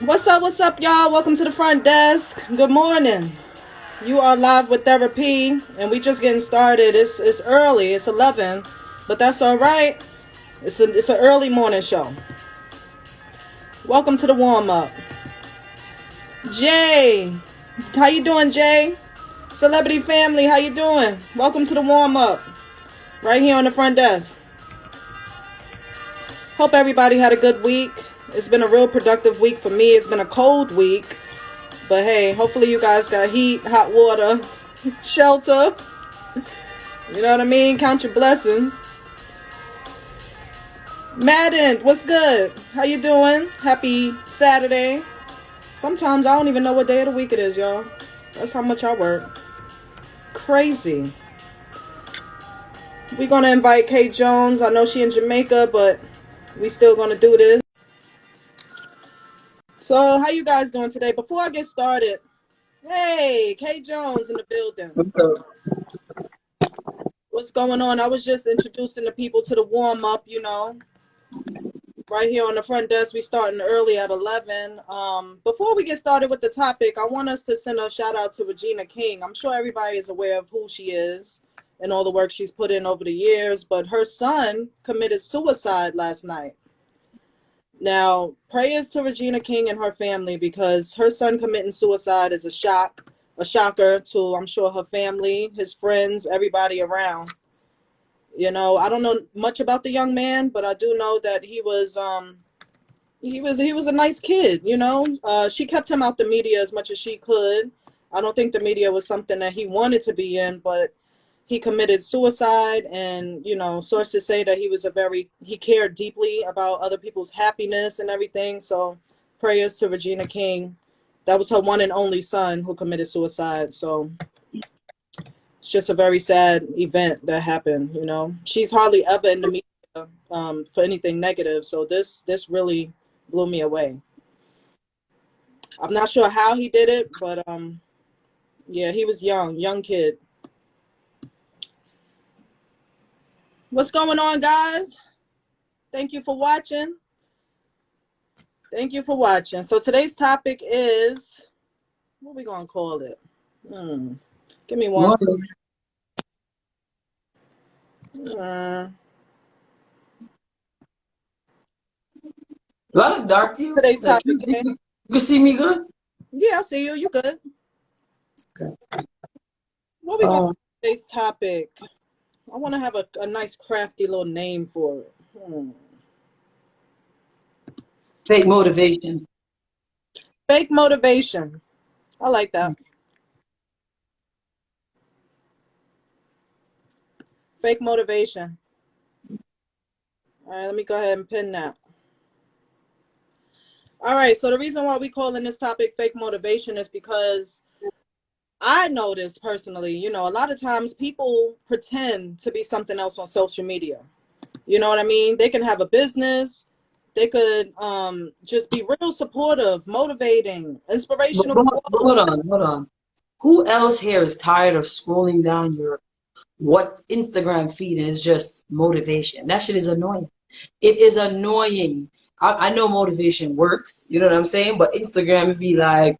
What's up, y'all? Welcome to the front desk. Good morning. You are live with therapy, and we just getting started. It's early. It's 11, but that's all right. It's an early morning show. Welcome to the warm up. Jay, how you doing, Jay? Celebrity family, how you doing? Welcome to the warm up. Right here on the front desk. Hope everybody had a good week. It's been a real productive week for me. It's been a cold week. But hey, hopefully you guys got heat, hot water, shelter. You know what I mean? Count your blessings. Madden, what's good? How you doing? Happy Saturday. Sometimes I don't even know what day of the week it is, y'all. That's how much I work. Crazy. We're going to invite Kate Jones. I know she in Jamaica, but we still going to do this. So how you guys doing today? Before I get started, hey, Kate Jones in the building. What's going on? I was just introducing the people to the warm up, right here on the front desk. We starting early at 11. Before we get started with the topic, I want us to send a shout out to Regina King. I'm sure everybody is aware of who she is and all the work she's put in over the years, but her son committed suicide last night. Now, prayers to Regina King and her family, because her son committing suicide is a shocker to, I'm sure, her family, his friends, everybody around. I don't know much about the young man, but I do know that he was a nice kid. She kept him out the media as much as she could. I don't think the media was something that he wanted to be in, but he committed suicide, and sources say that he cared deeply about other people's happiness and everything. So prayers to Regina King. That was her one and only son who committed suicide. So it's just a very sad event that happened. She's hardly ever in the media for anything negative. So this really blew me away. I'm not sure how he did it, but yeah, he was young kid. What's going on, guys? Thank you for watching. So today's topic is, what are we going to call it? Give me one. Do I look dark to you? Today's topic. You can see me good? Yeah, I see you. You good. Okay. What we going to today's topic? I want to have a nice crafty little name for it. Fake motivation. Fake motivation. I like that. Fake motivation. All right, let me go ahead and pin that. All right, so the reason why we calling this topic fake motivation is because I notice personally, a lot of times people pretend to be something else on social media. You know what I mean? They can have a business. They could just be real supportive, motivating, inspirational. Hold on. Who else here is tired of scrolling down your what's Instagram feed and it's just motivation? That shit is annoying. It is annoying. I know motivation works, you know what I'm saying? But Instagram would be like,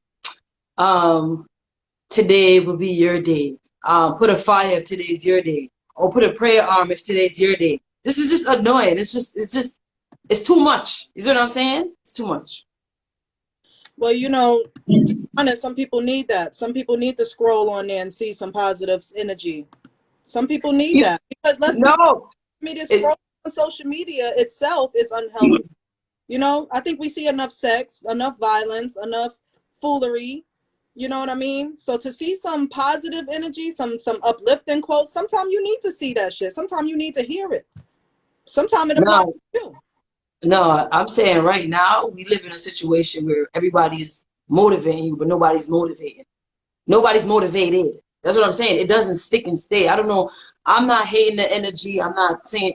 today will be your day. Put a fire if today's your day. Or put a prayer arm if today's your day. This is just annoying. It's too much. You know what I'm saying? It's too much. Well, to be honest, some people need that. Some people need to scroll on there and see some positive energy. Some people need that, because scroll on social media itself is unhealthy. I think we see enough sex, enough violence, enough foolery. You know what I mean? So to see some positive energy, some uplifting quotes, sometimes you need to see that shit. Sometimes you need to hear it. Sometimes it applies to you. No, I'm saying right now we live in a situation where everybody's motivating you, but nobody's motivated. Nobody's motivated. That's what I'm saying. It doesn't stick and stay. I don't know. I'm not hating the energy. I'm not hating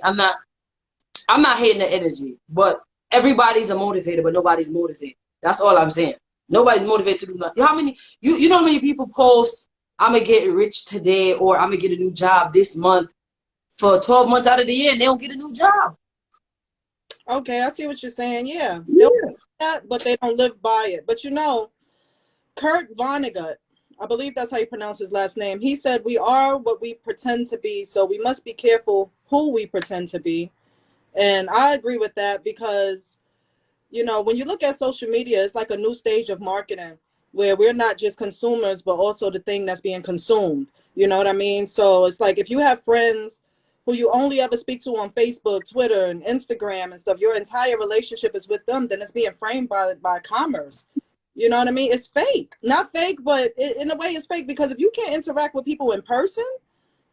the energy, but everybody's a motivator, but nobody's motivated. That's all I'm saying. Nobody's motivated to do nothing. You know how many people post, I'm gonna get rich today, or I'm gonna get a new job this month, for 12 months out of the year, and they don't get a new job. Okay, I see what you're saying. Yeah, they'll do Yeah. that, but they don't live by it. But you know, Kurt Vonnegut, I believe that's how you pronounce his last name. He said, "We are what we pretend to be, so we must be careful who we pretend to be." And I agree with that because, you know, when you look at social media, it's like a new stage of marketing where we're not just consumers, but also the thing that's being consumed. You know what I mean? So it's like if you have friends who you only ever speak to on Facebook, Twitter, and Instagram and stuff, your entire relationship is with them, then it's being framed by commerce. You know what I mean? It's fake. Not fake, but in a way it's fake because if you can't interact with people in person,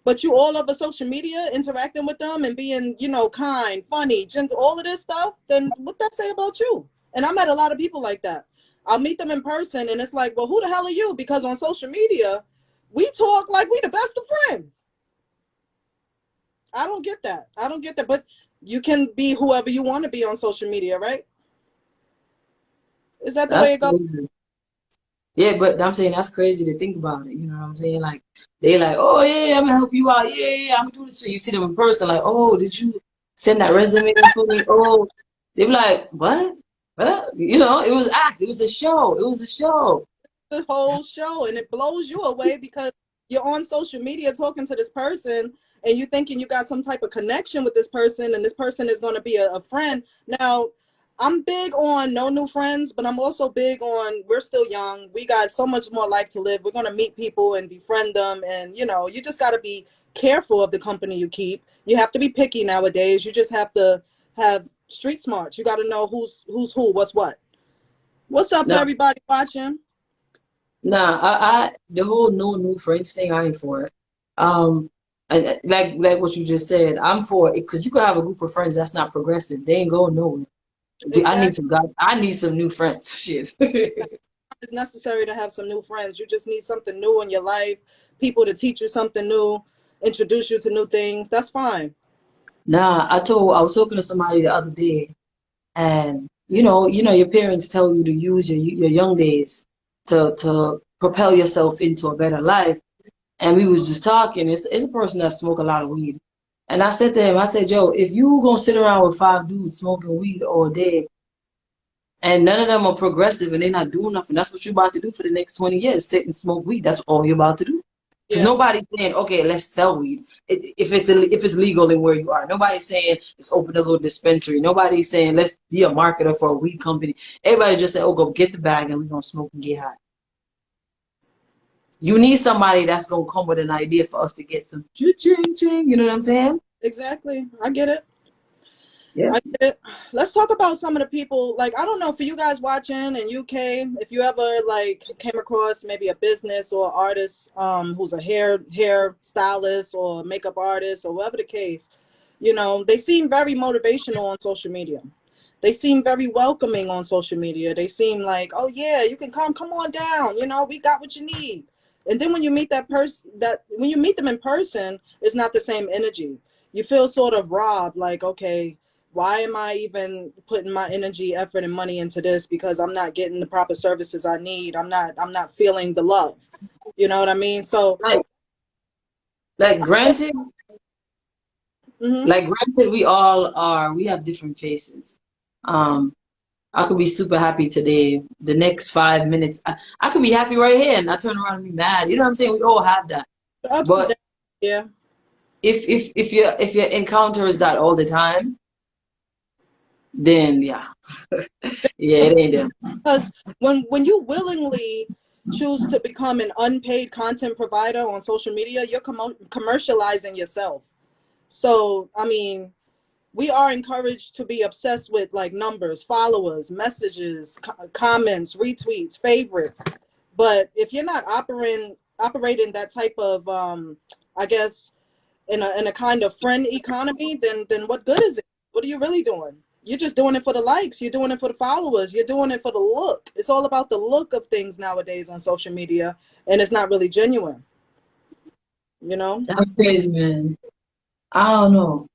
but you all over social media interacting with them and being, you know, kind, funny, gentle, all of this stuff, then what that say about you? And I met a lot of people like that. I'll meet them in person and it's like, well, who the hell are you? Because on social media, we talk like we the best of friends. I don't get that. I don't get that. But you can be whoever you want to be on social media, right? Is that the That's way it goes? crazy. Yeah, but I'm saying that's crazy to think about it. You know what I'm saying? Like they like, oh yeah, I'm gonna help you out. Yeah, yeah, I'm gonna do this for you. You see them in person, like, oh, did you send that resume in for me? Oh, they be like, what? What? You know, it was act. It was a show. It was a show. The whole show and it blows you away because you're on social media talking to this person and you thinking you got some type of connection with this person and this person is going to be a friend. Now I'm big on no new friends, but I'm also big on we're still young, we got so much more life to live, we're going to meet people and befriend them, and you know you just got to be careful of the company you keep. You have to be picky nowadays. You just have to have street smarts. You got to know who's who, what's what. What's up Now, everybody watching? nah, I the whole no new friends thing, I ain't for it. And like what you just said, I'm for it because you could have a group of friends that's not progressive. They ain't going nowhere. I need Exactly. some God. I need some new friends. Shit. It's necessary to have some new friends. You just need something new in your life, people to teach you something new, introduce you to new things. That's fine. Nah, I was talking to somebody the other day, and your parents tell you to use your young days to propel yourself into a better life. And we was just talking. It's a person that smoke a lot of weed, and I said to him, I said, Joe, if you gonna sit around with five dudes smoking weed all day, and none of them are progressive and they're not doing nothing, that's what you're about to do for the next 20 years, sit and smoke weed. That's all you're about to do. Because Yeah, nobody's saying, okay, let's sell weed if it's legal in where you are. Nobody's saying let's open a little dispensary. Nobody's saying let's be a marketer for a weed company. Everybody just said, oh, go get the bag and we're gonna smoke and get high. You need somebody that's gonna come with an idea for us to get some ching ching. You know what I'm saying? exactly. I get it. Yeah. I get it. Let's talk about some of the people. Like, I don't know, for you guys watching in UK, if you ever like came across maybe a business or artist who's a hair stylist or makeup artist or whatever the case, you know, they seem very motivational on social media. They seem very welcoming on social media. They seem like, oh yeah, you can come on down. You know, we got what you need. And then when you meet that person, that when you meet them in person, it's not the same energy. You feel sort of robbed. Like, okay, why am I even putting my energy, effort, and money into this? Because I'm not getting the proper services I need. I'm not feeling the love. You know what I mean? So, Like like granted, mm-hmm. like granted, we all are. We have different faces. Um, I could be super happy today. The next 5 minutes, I could be happy right here, and I turn around and be mad. You know what I'm saying? We all have that. The ups and But downs. Yeah. if your encounter is that all the time, then yeah, yeah, it ain't them. Because when you willingly choose to become an unpaid content provider on social media, you're commercializing yourself. So I mean, we are encouraged to be obsessed with like numbers, followers, messages, comments, retweets, favorites. But if you're not operating that type of I guess in a kind of friend economy, then what good is it? What are you really doing? You're just doing it for the likes. You're doing it for the followers. You're doing it for the look. It's all about the look of things nowadays on social media, and it's not really genuine. You know? That's crazy, man. I don't know.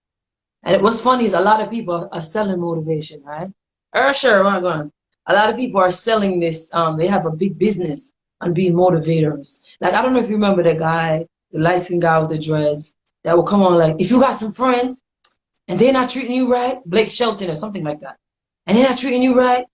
And what's funny is a lot of people are selling motivation, right? Sure, we're going. A lot of people are selling this. They have a big business on being motivators. Like I don't know if you remember the guy, the light skinned guy with the dreads, that will come on like, if you got some friends, and they're not treating you right, Blake Shelton or something like that, and they're not treating you right.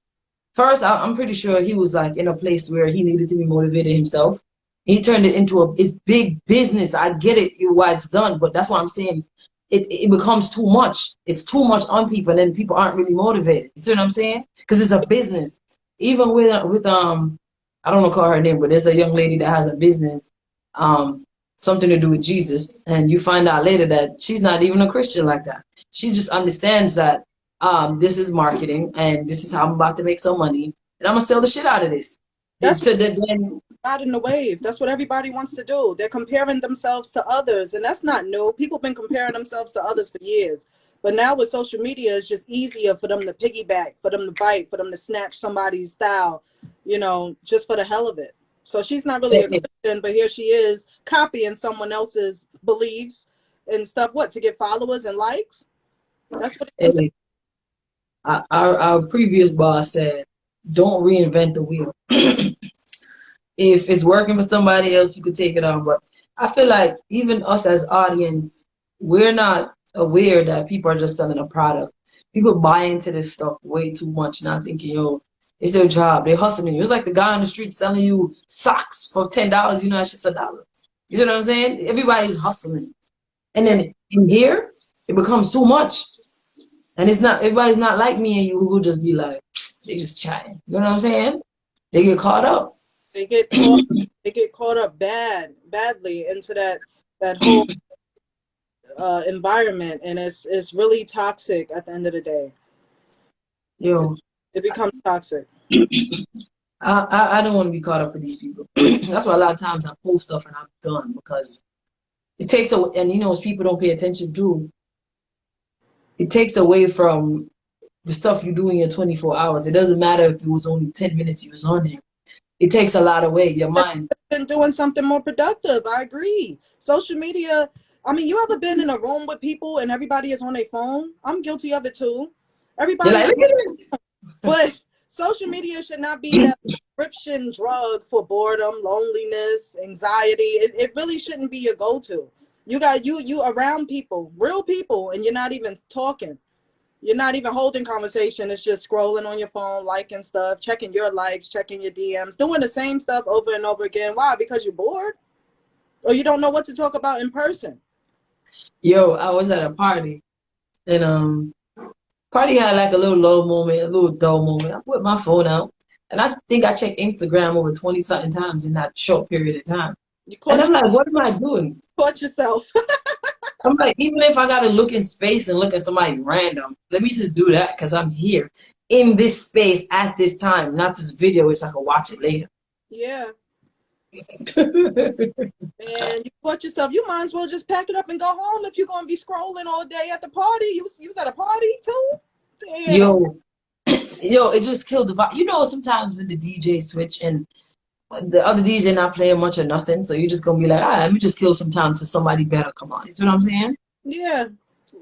First, I'm pretty sure he was like in a place where he needed to be motivated himself. He turned it into it's big business. I get it why it's done, but that's why I'm saying it becomes too much. It's too much on people, and then people aren't really motivated. You see what I'm saying? Because it's a business. Even with I don't know call her name, but there's a young lady that has a business, something to do with Jesus, and you find out later that she's not even a Christian like that. She just understands that this is marketing and this is how I'm about to make some money and I'm gonna sell the shit out of this. That's So then, riding the wave. That's what everybody wants to do. They're comparing themselves to others, and that's not new. People have been comparing themselves to others for years. But now with social media, it's just easier for them to piggyback, for them to bite, for them to snatch somebody's style, just for the hell of it. So she's not really a Christian, but here she is copying someone else's beliefs and stuff. What, to get followers and likes? That's what it is. our previous boss said, "Don't reinvent the wheel." If it's working for somebody else, you could take it on. But I feel like even us as audience, we're not aware that people are just selling a product. People buy into this stuff way too much, not thinking, yo, it's their job. They're hustling you. It's like the guy on the street selling you socks for $10. You know that shit's $1. You see what I'm saying? Everybody's hustling. And Yeah, then in here, it becomes too much. And it's not everybody's not like me and you who just be like, they just chatting. You know what I'm saying? They get caught up. they get caught. They get caught up badly into that whole environment, and it's really toxic at the end of the day. Yo, It becomes toxic. I don't want to be caught up with these people. That's why a lot of times I post stuff and I'm done because it takes away, and as people don't pay attention to, it takes away from the stuff you do in your 24 hours. It doesn't matter if it was only 10 minutes you was on there. It takes a lot away, your mind. Been doing something more productive. I agree. Social media. I mean, you ever been in a room with people and everybody is on their phone? I'm guilty of it too. You're Everybody, like, look at this. but social media should not be that prescription drug for boredom, loneliness, anxiety. It really shouldn't be your go-to. You around people, real people, and you're not even talking. You're not even holding conversation. It's just scrolling on your phone, liking stuff, checking your likes, checking your DMs, doing the same stuff over and over again. Why? Because you're bored or you don't know what to talk about in person. Yo, I was at a party and party had like a little low moment, a little dull moment. I put my phone out and I think I checked Instagram over 20 something times in that short period of time. You And caught, I'm like, what am I doing? caught yourself. I'm like, even if I gotta look in space and look at somebody random, let me just do that because I'm here in this space at this time, not this video so I can watch it later. Yeah. And you caught yourself. You might as well just pack it up and go home if you're going to be scrolling all day at the party. You was at a party too? Damn. Yo, it just killed the vibe. Sometimes when the DJ switch and the other DJ not playing much or nothing, so you're just gonna be like, all right, let me just kill some time till somebody better come on. You see what I'm saying? Yeah.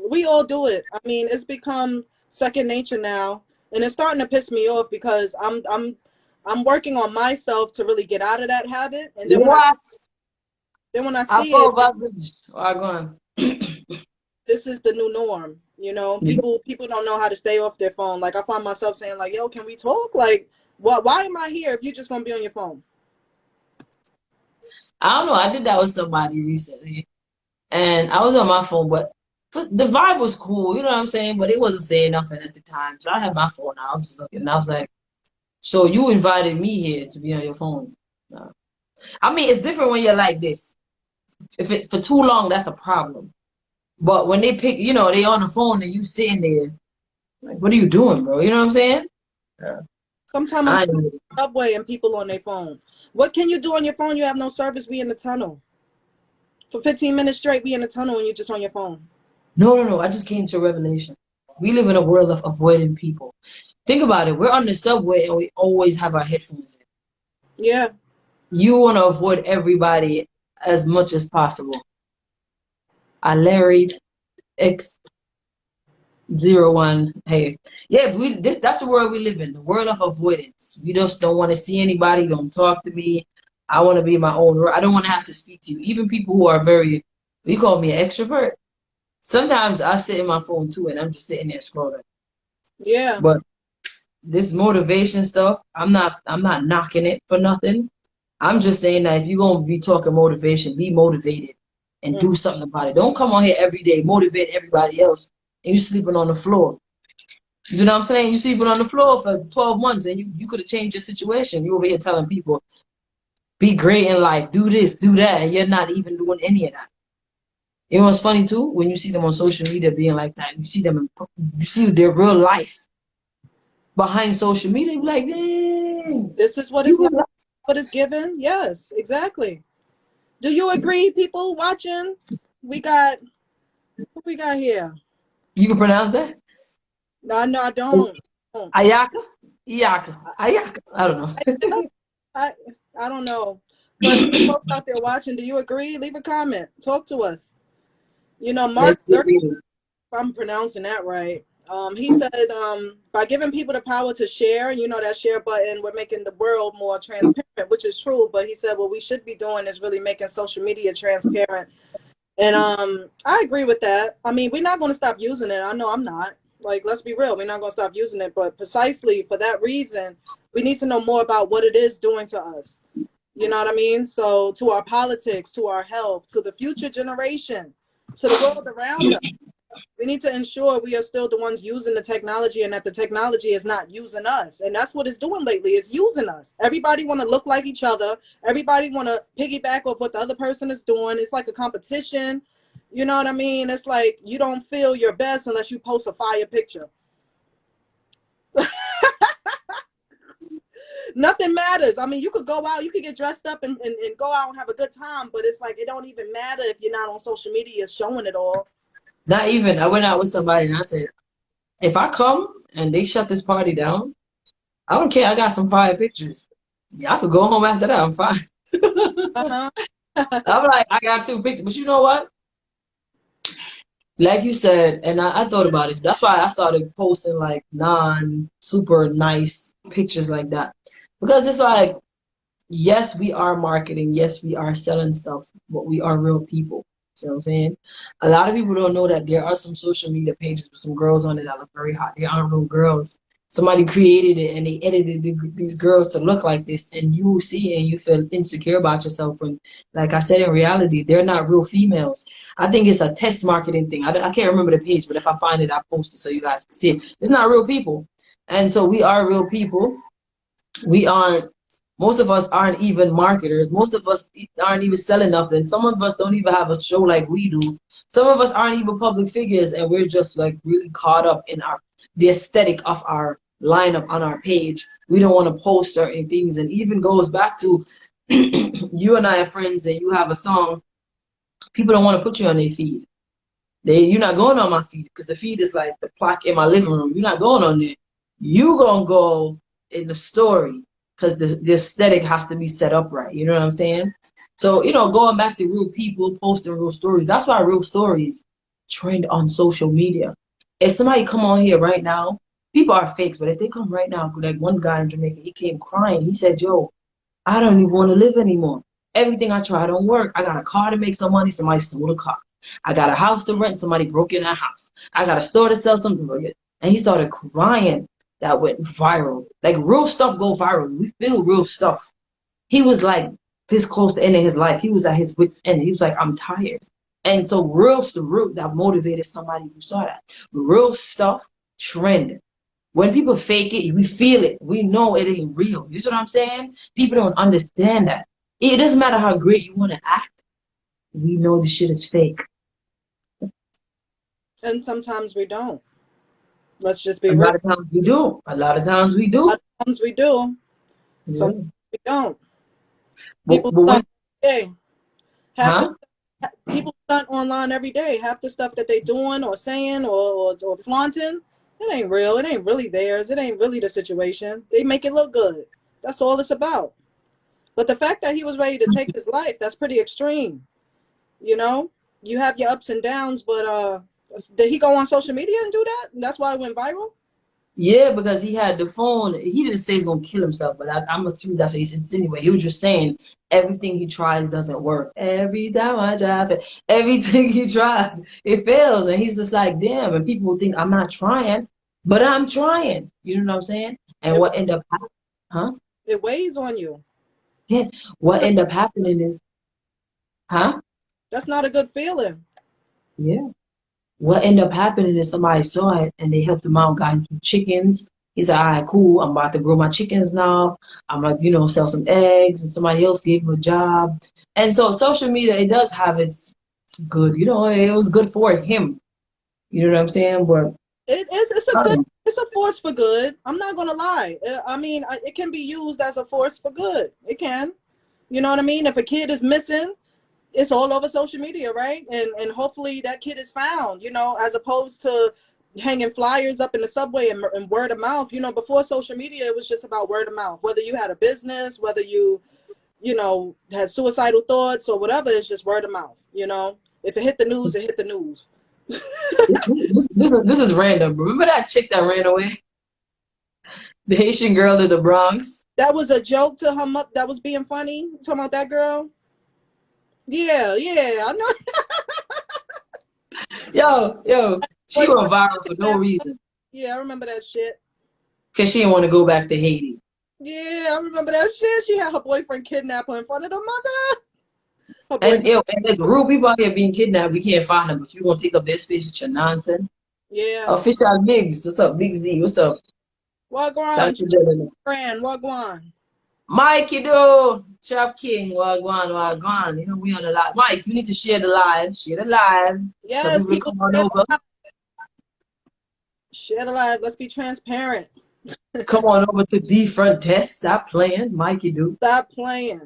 We all do it. I mean, it's become second nature now. And it's starting to piss me off because I'm working on myself to really get out of that habit. And then What? when I I see thought it, about this. All right, go on. this is the new norm. People don't know how to stay off their phone. Like I find myself saying like, yo, can we talk? Like, why am I here if you're just gonna be on your phone? I don't know. I did that with somebody recently, and I was on my phone, but the vibe was cool. You know what I'm saying? But it wasn't saying nothing at the time, so I had my phone out. I was just looking, and I was like, "So you invited me here to be on your phone?" No. I mean, it's different when you're like this. If it for too long, that's a problem. But when they pick, they on the phone and you sitting there, like, what are you doing, bro? You know what I'm saying? Yeah. Sometimes I'm I sitting on the subway and people on their phone. What can you do on your phone? You have no service. We in the tunnel for 15 minutes straight. We in the tunnel and you're just on your phone. no. I just came to a revelation. We live in a world of avoiding people. Think about it. We're on the subway and we always have our headphones in. Yeah. You want to avoid everybody as much as possible. I Larry X01. Hey, yeah, that's the world we live in. The world of avoidance. We just don't want to see anybody. Don't talk to me. I want to be in my own world. I don't want to have to speak to you. Even people who are very, you call me an extrovert. Sometimes I sit in my phone too, and I'm just sitting there scrolling. Yeah. But this motivation stuff, I'm not knocking it for nothing. I'm just saying that if you're gonna be talking motivation, be motivated and Mm. do something about it. Don't come on here every day motivate everybody else and you sleeping on the floor. You know what I'm saying? You sleeping on the floor for 12 months and you could have changed your situation. You over here telling people, be great in life, do this, do that, and you're not even doing any of that. You know what's funny too? When you see them on social media being like that, you see them you see their real life behind social media, you be like, dang, This is what you is were like, what is given. Yes, exactly. Do you agree, people watching? We got What we got here? you can pronounce that? No, no, I don't. Ayaka? Iyaka. Ayaka. I don't know. I, I, I don't know. But for the folks out there watching, do you agree? Leave a comment. Talk to us. You know, Let's Mark get Zuckerberg, real. if I'm pronouncing that right. He said, by giving people the power to share, you know, that share button, we're making the world more transparent, which is true. But he said, what we should be doing is really making social media transparent. And I agree with that. I mean, we're not going to stop using it. I know I'm not. Like, let's be real. We're not going to stop using it. But precisely for that reason, we need to know more about what it is doing to us. You know what I mean? So, to our politics, to our health, to the future generation, to the world around us, we need to ensure we are still the ones using the technology and that the technology is not using us. And that's what it's doing lately. It's using us. Everybody want to look like each other. Everybody want to piggyback off what the other person is doing. It's like a competition. You know what I mean? It's like you don't feel your best unless you post a fire picture. Nothing matters. I mean, you could go out, you could get dressed up and go out and have a good time, but it's like it don't even matter if you're not on social media showing it all. Not even. I went out with somebody and I said, if I come and they shut this party down, I don't care. I got some fire pictures. Yeah, I could go home after that. I'm fine. Uh-huh. I'm like, I got two pictures. But you know what? Like you said, and I thought about it. That's why I started posting like non super nice pictures like that. Because it's like, yes, we are marketing. Yes, we are selling stuff, but we are real people. You know what I'm saying? A lot of people don't know that there are some social media pages with some girls on it that look very hot. They aren't real girls. Somebody created it and they edited these girls to look like this, and you see it and you feel insecure about yourself. When, like I said, in reality, they're not real females. I think it's a test marketing thing. I can't remember the page, but if I find it, I'll post it so you guys can see it. It's not real people. And so we are real people. We aren't, most of us aren't even marketers. Most of us aren't even selling nothing. Some of us don't even have a show like we do. Some of us aren't even public figures, and we're just like really caught up in the aesthetic of our lineup on our page. We don't want to post certain things, and even goes back to you and I are friends, and you have a song. People don't want to put you on their feed. You're not going on my feed because the feed is like the plaque in my living room. You're not going on there. You gonna go in the story because the aesthetic has to be set up right. You know what I'm saying? So, going back to real people posting real stories. That's why real stories trend on social media. If somebody come on here right now, people are fakes, but if they come right now, like one guy in Jamaica, he came crying. He said, "Yo, I don't even want to live anymore. Everything I try don't work. I got a car to make some money. Somebody stole the car. I got a house to rent. Somebody broke in that house. I got a store to sell something. And he started crying. That went viral. Like real stuff go viral. We feel real stuff. He was like this close to ending his life. He was at his wit's end. He was like, I'm tired. And so real that motivated somebody who saw that. Real stuff trend. When people fake it, we feel it. We know it ain't real. You see what I'm saying? People don't understand that. It doesn't matter how great you want to act. We know the shit is fake. And sometimes we don't. Let's just A be real. lot of times we do. A lot of times we A lot do. of times we do. Yeah. Sometimes we don't. But, People but stunt when, every day. Half the huh? people stunt online every day. Half the stuff that they doing or saying or flaunting, it ain't real. It ain't really theirs. It ain't really the situation. They make it look good. That's all it's about. But the fact that he was ready to take his life, that's pretty extreme. You know, you have your ups and downs, but did he go on social media and do that? And that's why it went viral. Yeah, because he had the phone. He didn't say he's gonna kill himself, but I'm assuming that's what he's insinuating. He was just saying everything he tries doesn't work. Every time I try it, everything he tries, it fails. And he's just like, damn. And people think I'm not trying, but I'm trying. You know what I'm saying? And It what end up happening, huh? it weighs on you. Yes. What end up happening is, huh? That's not a good feeling. Yeah. What ended up happening is somebody saw it and they helped him out, got him some chickens. He said, all right, cool. I'm about to grow my chickens now. I'm about to, sell some eggs. And somebody else gave him a job. And so social media, it does have its good, it was good for him. You know what I'm saying? But It is. It's a I don't good. know. It's a force for good. I'm not gonna lie. I mean, it can be used as a force for good. It can. You know what I mean? If a kid is missing, it's all over social media, right? And hopefully that kid is found. As opposed to hanging flyers up in the subway and word of mouth. Before social media, it was just about word of mouth. Whether you had a business, whether you had suicidal thoughts or whatever, it's just word of mouth. If it hit the news, it hit the news. This is random. Remember that chick that ran away? The Haitian girl in the Bronx? That was a joke to her mother. That was being funny. You talking about that girl? Yeah, yeah, I know. Yo, she went Boyfriend viral for no kidnapped. reason. Yeah, I remember that shit. Because she didn't want to go back to Haiti. Yeah, I remember that shit. She had her boyfriend kidnap her in front of the mother. Her And, boyfriend. yo, and there's real people out here being kidnapped. We can't find them, but you gonna take up their space with your nonsense. Yeah. Official Biggs, what's up? Big Z, what's up? Wagwan, Dr. Jelena. friend, Wagwan. Mikey do, Trap King, wagwan, wagwan. We on the live. Mike, you need to share the live. Share the live. So Yes, people will people come on share over. the live. Share the live. Let's be transparent. Come on over to the front desk. Stop playing. Mikey do. Stop playing.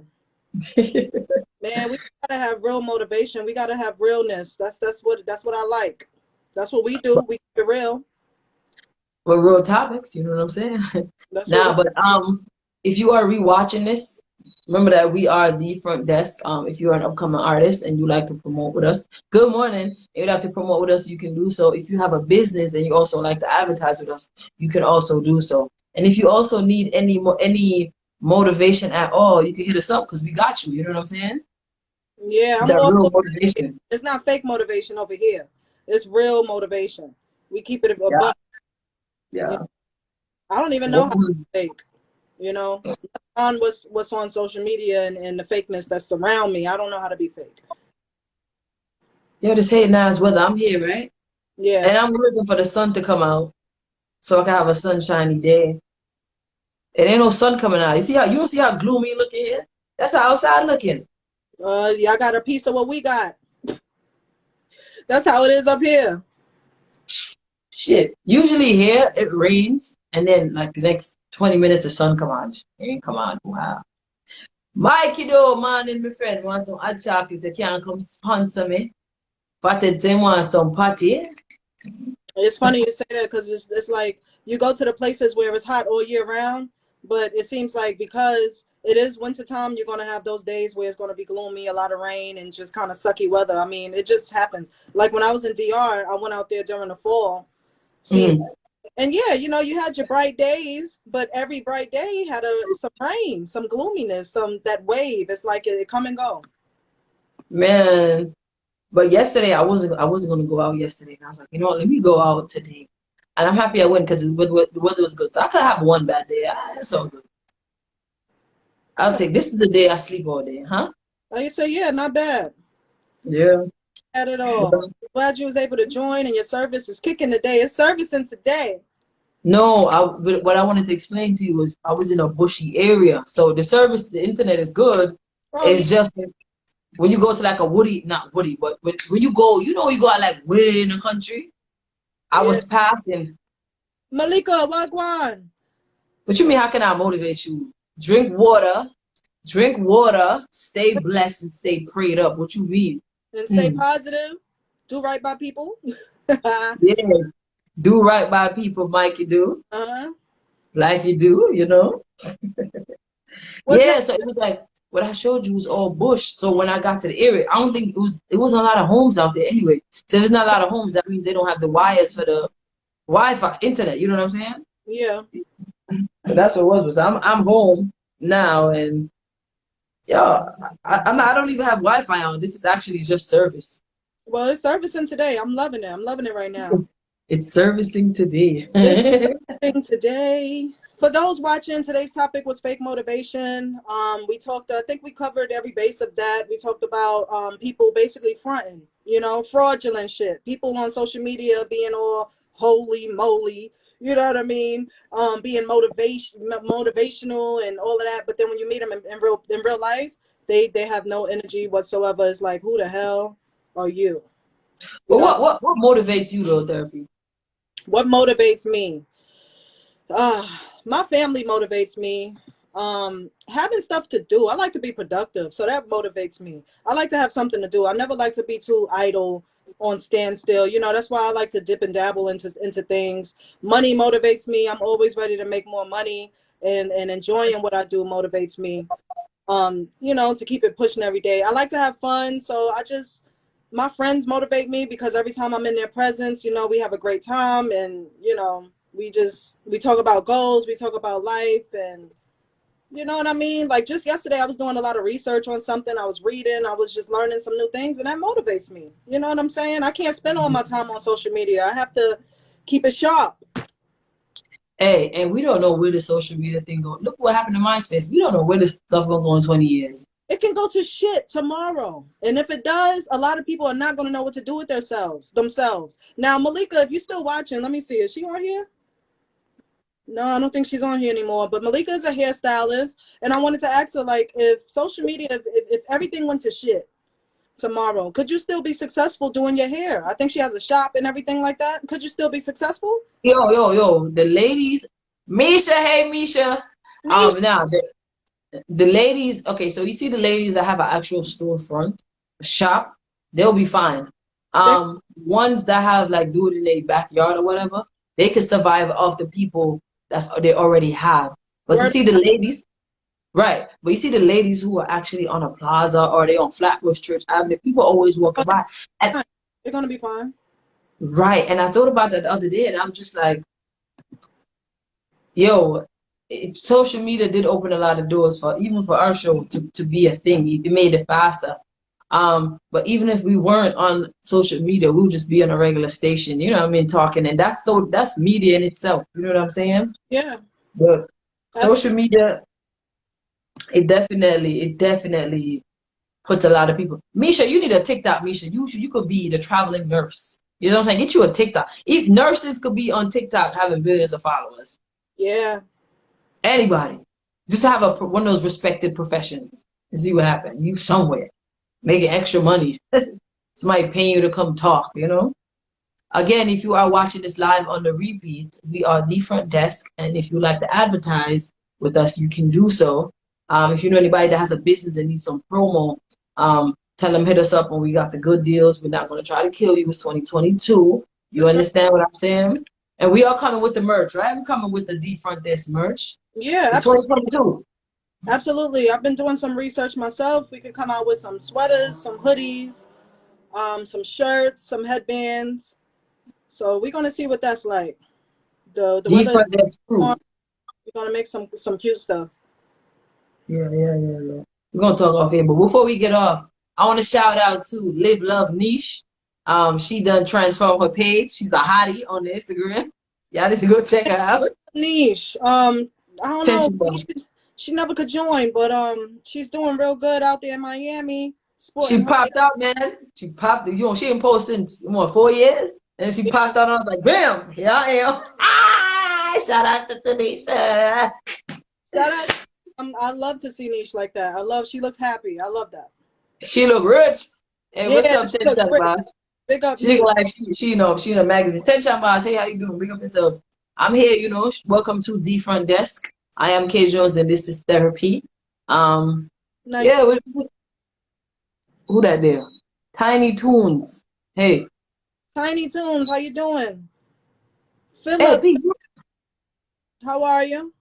Man, we gotta have real motivation. We gotta have realness. That's what I like. That's what we do. But We keep it real. for real topics, you know what I'm saying? That's what we Nah, but if you are rewatching this, remember that we are the front desk. If you are an upcoming artist and you like to promote with us, good morning. If you'd like to promote with us, you can do so. If you have a business and you also like to advertise with us, you can also do so. And if you also need any motivation at all, you can hit us up because we got you. You know what I'm saying? Yeah, I'm That all real for it. motivation. It's not fake motivation over here. It's real motivation. We keep it Yeah, above. You yeah. know, I don't even know how to fake. On what's on social media and the fakeness that's around me. I don't know how to be fake. Yeah, this hating ass weather. I'm here, right? Yeah. And I'm looking for the sun to come out so I can have a sunshiny day. It ain't no sun coming out. You don't see how gloomy looking here? That's how outside looking. Y'all got a piece of what we got. That's how it is up here. Shit. Usually here it rains and then like the next 20 minutes the sun come on. It ain't come on. Wow. Mikey though, man and my friend want some hot chocolate. They can't come sponsor me. Fatted say want some patty. It's funny you say that because it's like you go to the places where it's hot all year round, but it seems like because it is wintertime, you're gonna have those days where it's gonna be gloomy, a lot of rain, and just kind of sucky weather. I mean, it just happens. Like when I was in DR, I went out there during the fall season, Mm. and yeah, you had your bright days, but every bright day had some rain, some gloominess, some that wave. It's like it come and go. Man. But yesterday I wasn't gonna go out yesterday. And I was like, you know what, let me go out today. And I'm happy I went because the weather was good. So I could have one bad day. It's all good. I'll Yeah. take this is the day I sleep all day, huh? Like you say, yeah, not bad. Yeah. At it all. Glad you was able to join and your service is kicking today. It's servicing today. No, but what I wanted to explain to you was I was in a bushy area. So the internet is good. Oh yeah, It's just that when you go to like a woody, not woody, but when you go, you go out like way in the country. I yeah. was passing. Malika Wagwan. What you mean, how can I motivate you? Drink water, stay blessed and stay prayed up. What you mean? And stay Hmm. positive. Do right by people. uh-huh. Yeah. Do right by people, Mike, you do. Like you do. What's that? Yeah, so it was like what I showed you was all bush. So when I got to the area, I don't think it wasn't a lot of homes out there anyway. So if there's not a lot of homes, that means they don't have the wires for the Wi-Fi internet, you know what I'm saying? Yeah. So that's what it was. I'm home now, and yeah, I don't even have Wi-Fi on. This is actually just service. Well, it's servicing today. I'm loving it. I'm loving it right now. It's servicing today. It's servicing today. For those watching, today's topic was fake motivation. We talked. I think we covered every base of that. We talked about people basically fronting, fraudulent shit. People on social media being all holy moly. You know what I mean? Being motivational and all of that. But then when you meet them in real life, they have no energy whatsoever. It's like, who the hell are you? You But know what motivates you though, therapy? what motivates me? My family motivates me. Having stuff to do. I like to be productive, so that motivates me. I like to have something to do. I never like to be too idle on standstill. That's why I like to dip and dabble into things. Money motivates me. I'm always ready to make more money, and enjoying what I do motivates me. To keep it pushing every day. I like to have fun, so my friends motivate me because every time I'm in their presence, we have a great time, and we talk about goals, we talk about life, and you know what I mean? Like just yesterday I was doing a lot of research on something. I was reading, I was just learning some new things, and that motivates me. You know what I'm saying? I can't spend all my time on social media. I have to keep it sharp. Hey, and we don't know where the social media thing goes. Look what happened to MySpace. We don't know where this stuff gonna go in 20 years. It can go to shit tomorrow. And if it does, a lot of people are not going to know what to do with themselves. Now, Malika, if you're still watching, let me see. Is she on here? No, I don't think she's on here anymore. But Malika is a hairstylist. And I wanted to ask her, like, if social media, if everything went to shit tomorrow, could you still be successful doing your hair? I think she has a shop and everything like that. Could you still be successful? Yo, the ladies, Misha, hey Misha. Niche. Now the ladies, okay, so you see the ladies that have an actual storefront, a shop, they'll be fine. Ones that have like do it in their backyard or whatever, they could survive off the people that's they already have. But to Word. see the ladies, right? But you see the ladies who are actually on a plaza or they on Flatbush Church Avenue, people always walking by. And They're going to be fine. right, and I thought about that the other day, and I'm just like, yo, if social media did open a lot of doors for even for our show to be a thing. It made it faster. But even if we weren't on social media, we would just be on a regular station, you know what I mean, talking, and that's media in itself. You know what I'm saying? Yeah, But social absolutely. media, it definitely puts a lot of people. Misha, you need a TikTok, Misha. You could be the traveling nurse. You know what I'm saying? Get you a TikTok. If nurses could be on TikTok having billions of followers. Yeah. Anybody. Just have one of those respected professions and see what happens. You somewhere making extra money. Somebody paying you to come talk, you know? Again, if you are watching this live on the repeat, we are the front desk. And if you like to advertise with us, you can do so. If you know anybody that has a business and needs some promo, tell them hit us up when we got the good deals. We're not going to try to kill you. It's 2022. You That's right. understand what I'm saying? And we are coming with the merch, right? We're coming with the front desk merch. Yeah, It's absolutely. 2022. Absolutely. I've been doing some research myself. We could come out with some sweaters, some hoodies, some shirts, some headbands. So we're gonna see what that's like. The The weather is front desk warm. crew. We're gonna make some cute stuff. Yeah. We're gonna talk off here, but before we get off, I want to shout out to Live Love Niche. She done transform her page. She's a hottie on the Instagram. Y'all need to go check her out. Niche. I don't know. Attention, bro. She never could join, but she's doing real good out there in Miami, sporting She her. popped out, man. She popped. She ain't posted in what 4 years, and she Yeah. popped out. And I was like, bam, here I am. Ah, shout out to Tanisha. Shout out. I love to see Niche like that. She looks happy. I love that. She look rich. Hey, what's Yeah, up, she looks Attention, great. boss? Big up She look Niche. like she in a magazine. Attention, boss. Hey, how you doing? Bring up yourself. I'm here, Welcome to the front desk. I am K Jones, and this is therapy. Nice. Yeah, who that there? Tiny Toons. Hey, Tiny Toons, how you doing? hey, Philip, P, how are you?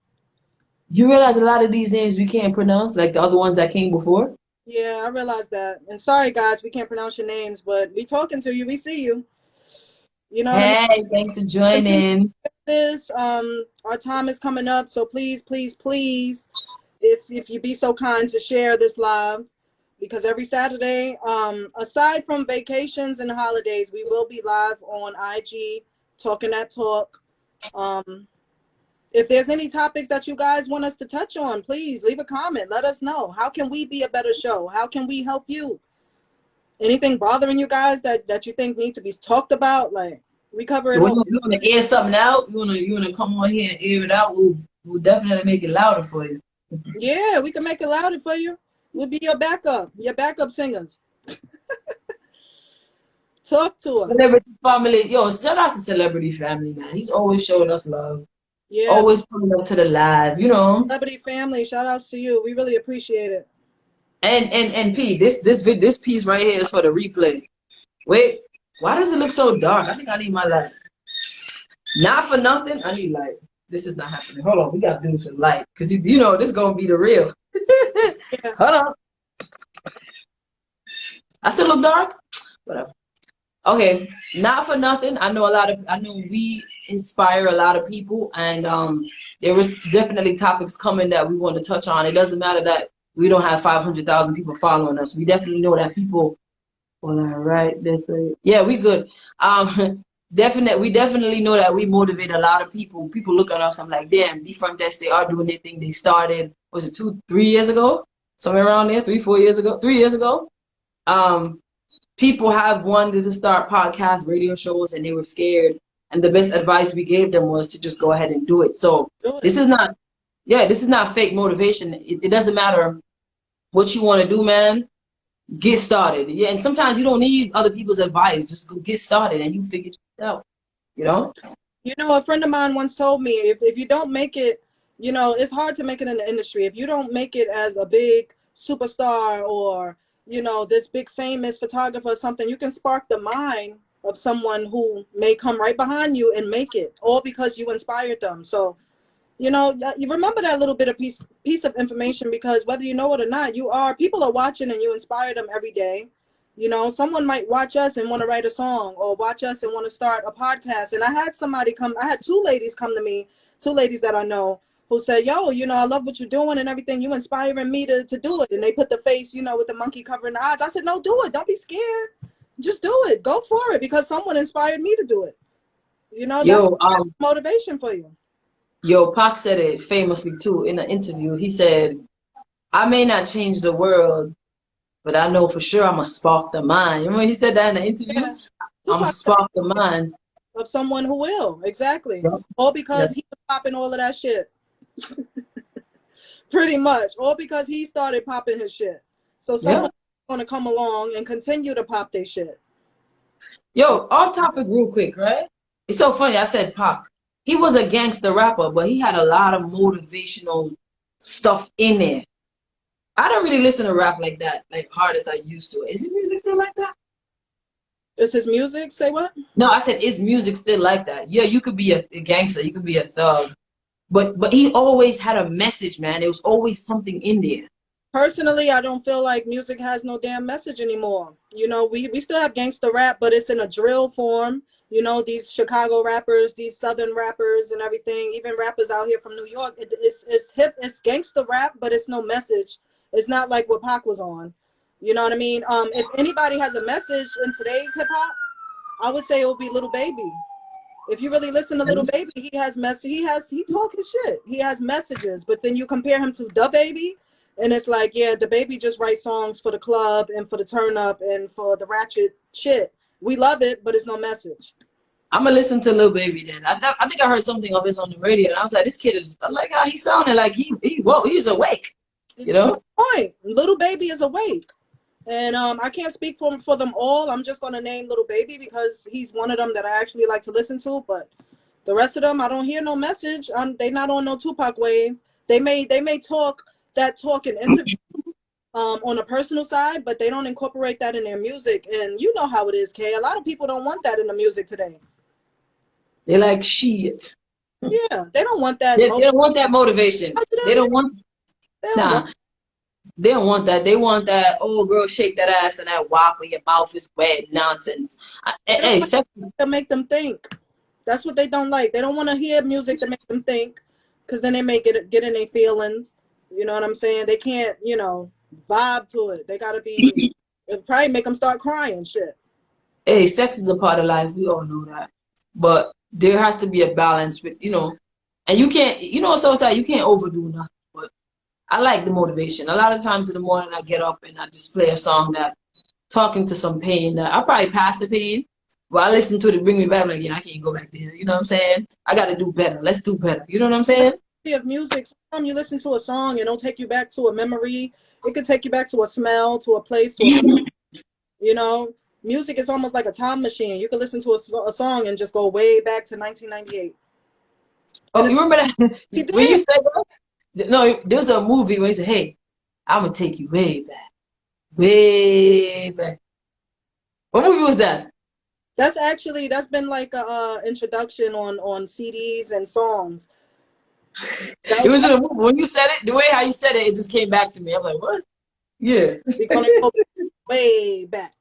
you realize a lot of these names we can't pronounce, like the other ones that came before? Yeah, I realize that. And sorry, guys, we can't pronounce your names, but we talking to you. We see you. You know what I mean? Hey, thanks for Continue, joining. this. Our time is coming up, so please, please, please, if you be so kind to share this live, because every Saturday, aside from vacations and holidays, we will be live on IG talking that talk. If there's any topics that you guys want us to touch on, please leave a comment. Let us know. How can we be a better show? How can we help you? Anything bothering you guys that you think need to be talked about? Like, we cover it You all. wanna air something out? You wanna come on here and air it out? We'll definitely make it louder for you. Yeah, we can make it louder for you. We'll be your backup singers. Talk to us. Celebrity family, yo, shout out to Celebrity Family, man. He's always showing us love, Yeah, always pulling up to the live, you know. celebrity family, shout outs to you. We really appreciate it. And P, this piece right here is for the replay. Wait, why does it look so dark? I think I need my light. Not for nothing, I need light. This is not happening. Hold on, we gotta do some light, cause you know this gonna be the real. Yeah. Hold on, I still look dark. Whatever. Okay, not for nothing. I know we inspire a lot of people, and there was definitely topics coming that we want to touch on. It doesn't matter that we don't have 500,000 people following us. We definitely know that people. Well, all right, that's it. Yeah, we good. We definitely know that we motivate a lot of people. People look at us. I'm like, damn, the front desk, they are doing their thing. They started, was it 3 years ago? Somewhere around there, 3 4 years ago, 3 years ago. Um, People have wanted to start podcast radio shows and they were scared, and the best advice we gave them was to just go ahead and do it. So Do it. this is not, yeah, this is not fake motivation. It doesn't matter what you want to do, man. Get started. Yeah, and sometimes you don't need other people's advice. Just go get started and you figure it out, you know. You know, a friend of mine once told me, if you don't make it, you know, it's hard to make it in the industry. If you don't make it as a big superstar or, you know, this big famous photographer or something, you can spark the mind of someone who may come right behind you and make it, all because you inspired them. So, you know, you remember that little bit of piece of information, because whether you know it or not, people are watching and you inspire them every day. You know, someone might watch us and want to write a song, or watch us and want to start a podcast. And I had two ladies come to me, two ladies that I know, who said, yo, you know, I love what you're doing and everything. You inspiring me to do it. And they put the face, you know, with the monkey covering the eyes. I said, no, do it. Don't be scared. Just do it. Go for it, because someone inspired me to do it. You know, that's Yo, motivation for you. yo, Pac said it famously too in an interview. He said, "I may not change the world, but I know for sure I'm gonna spark the mind." Remember when he said that in the interview? Yeah. I'm gonna Tupac spark the mind. of someone who will. Exactly. Yep. All Yep. because he was popping all of that shit. Pretty much. All because he started popping his shit. So Yep. someone's going to come along and continue to pop their shit. Yo, off topic real quick, right? It's so funny. I said Pac. He was a gangster rapper, but he had a lot of motivational stuff in there. I don't really listen to rap like that, like hard as I used to. Is his music still like that? Is his music? Say what? No, I said, is music still like that? Yeah, you could be a gangster, you could be a thug, but he always had a message, man. There was always something in there. Personally, I don't feel like music has no damn message anymore. You know, we still have gangster rap, but it's in a drill form. You know, these Chicago rappers, these Southern rappers and everything, even rappers out here from New York, it's hip, it's gangster rap, but it's no message. It's not like what Pac was on. You know what I mean? If anybody has a message in today's hip hop, I would say it would be Little Baby. If you really listen to Little Baby, he talk his shit. He has messages, but then you compare him to Da Baby, and it's like, yeah, Da Baby just writes songs for the club and for the turn up and for the ratchet shit. We love it, but it's no message. I'm gonna listen to Lil Baby then. I think I heard something of his on the radio, and I was like, this kid is. I like how he sounded like he's awake, you Good know. point. Little Baby is awake. And I can't speak for them all. I'm just going to name Little Baby because he's one of them that I actually like to listen to. But the rest of them, I don't hear no message. They not on no Tupac wave. They may talk that talk in interview on a personal side, but they don't incorporate that in their music. And you know how it is, Kay. A lot of people don't want that in the music today. They like shit. Yeah, they don't want that. They don't want that motivation. They don't want. They don't Nah, want. they don't want that. They want that. Oh, girl, shake that ass and that wop when your mouth is wet nonsense. They don't Hey, want to make them think. That's what they don't like. They don't want to hear music that makes them think, because then they may get in their feelings. You know what I'm saying? They can't, vibe to it. They gotta be. It probably make them start crying. Shit. Hey, sex is a part of life. We all know that. But there has to be a balance with, and you can't, so sad, you can't overdo nothing. But I like the motivation. A lot of times in the morning, I get up and I just play a song that talking to some pain that I probably passed the pain, but I listen to it to bring me back. Like, yeah, I can't go back there. You know what I'm saying? I got to do better. Let's do better. You know what I'm saying? Of music, sometimes you listen to a song and it'll take you back to a memory. It could take you back to a smell, to a place, to you know. Music is almost like a time machine. You can listen to a song and just go way back to 1998. And Oh, you remember that he when you did. said that? No, there's a movie where he said, "Hey, I'm gonna take you way back, way back." What movie was that? That's been like a introduction on CDs and songs. It That was in a movie. When you said it, the way how you said it, it just came back to me. I'm like, what? Yeah. we're gonna go way back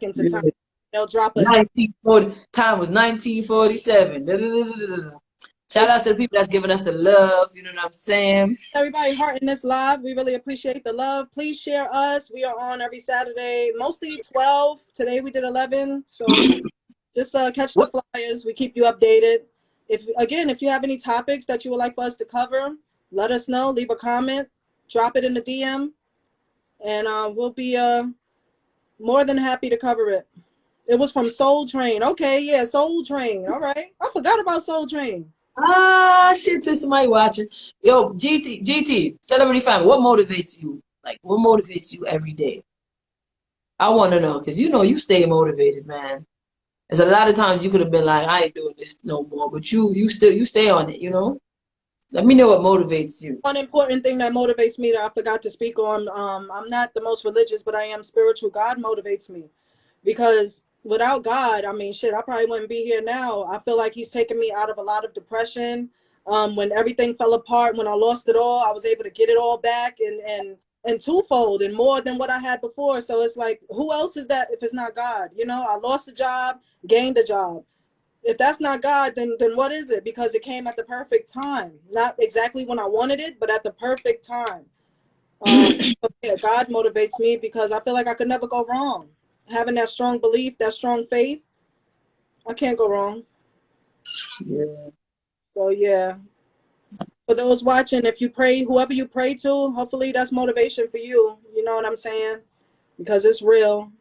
into time. Yeah. They'll drop a 1940. Time was 1947. Da, da, da, da, da, da. Shout out to the people that's giving us the love. You know what I'm saying? everybody heart in this live. We really appreciate the love. Please share us. We are on every Saturday, mostly 12. Today we did 11. So just catch the What? flyers. We keep you updated. If you have any topics that you would like for us to cover, let us know. Leave a comment. Drop it in the DM. And we'll be more than happy to cover it. It was from Soul Train. Okay, yeah, Soul Train. All right. I forgot about Soul Train. Ah, shit, to somebody watching. Yo, GT, Celebrity Family, what motivates you? Like, what motivates you every day? I want to know, because you stay motivated, man. There's a lot of times you could have been like, I ain't doing this no more, but you stay on it. Let me know what motivates you. One important thing that motivates me that I forgot to speak on. I'm not the most religious, but I am spiritual. God motivates me, because without God, I mean, shit, I probably wouldn't be here now. I feel like He's taken me out of a lot of depression. When everything fell apart, when I lost it all, I was able to get it all back, and twofold and more than what I had before. So it's like, who else is that if it's not God? I lost a job, gained a job. If that's not God, then what is it? Because it came at the perfect time, not exactly when I wanted it, but at the perfect time. But yeah, God motivates me because I feel like I could never go wrong. Having that strong belief, that strong faith, I can't go wrong. Yeah, So yeah, for those watching, if you pray, whoever you pray to, hopefully that's motivation for you. You know what I'm saying? Because it's real.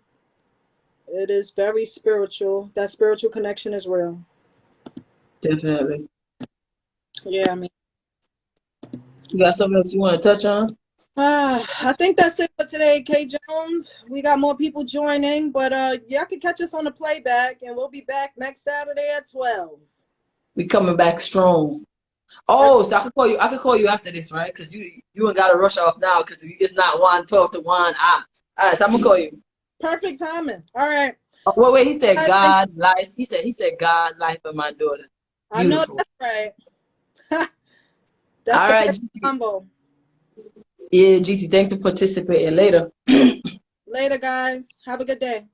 It is very spiritual. That spiritual connection is real. definitely. Yeah, I mean. You got something else you want to touch on? I think that's it for today, K Jones. We got more people joining, but y'all can catch us on the playback, and we'll be back next Saturday at 12. We coming back strong. Oh, so I could call you. I could call you after this, right? Because you ain't gotta rush off now because it's not one talk to one. All right, so I'm gonna call you. Perfect timing. All right. Oh, wait. He said Thank God, life. He said God, life of my daughter. I know Beautiful. that's right. That's All the right, perfect GT. combo. Yeah, GT. Thanks for participating. Later. Later, guys. Have a good day.